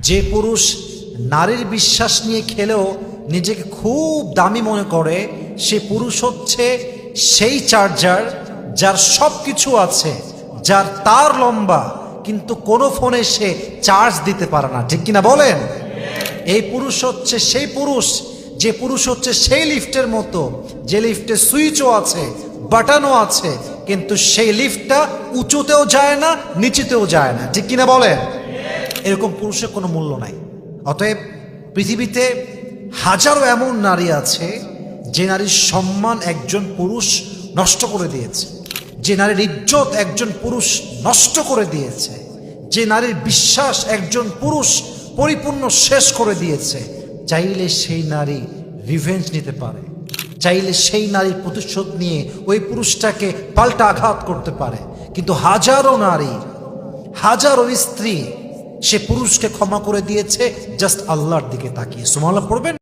যে পুরুষ নারীর বিশ্বাস নিয়ে খেলেও নিজেকে খুব দামি মনে করে, সে পুরুষ হচ্ছে সেই চার্জার যার সব কিছু আছে, যার তার লম্বা কিন্তু কোনো ফোনে সে চার্জ দিতে পারে না। ঠিক কিনা বলেন? এই পুরুষ হচ্ছে সেই পুরুষ, যে পুরুষ হচ্ছে সেই লিফটের মতো, যে লিফটে সুইচও আছে, বাটনও আছে, কিন্তু সেই লিফটটা উঁচুতেও যায় না, নিচুতেও যায় না। ঠিক কিনা বলেন? এরকম পুরুষের কোনো মূল্য নাই। অতএব পৃথিবীতে হাজারো এমন নারী আছে যে নারীর সম্মান একজন পুরুষ নষ্ট করে দিয়েছে, যে নারীর ইজ্জত একজন পুরুষ নষ্ট করে দিয়েছে, যে নারীর বিশ্বাস একজন পুরুষ পরিপূর্ণ শেষ করে দিয়েছে। চাইলে সেই নারী রিভেঞ্জ নিতে পারে, চাইলে সেই নারীর প্রতিশোধ নিয়ে ওই পুরুষটাকে পাল্টা আঘাত করতে পারে। কিন্তু হাজারো নারী, হাজারো স্ত্রী সে পুরুষকে ক্ষমা করে দিয়েছে জাস্ট আল্লাহর দিকে তাকিয়ে। সুবহানাল্লাহ পড়বেন।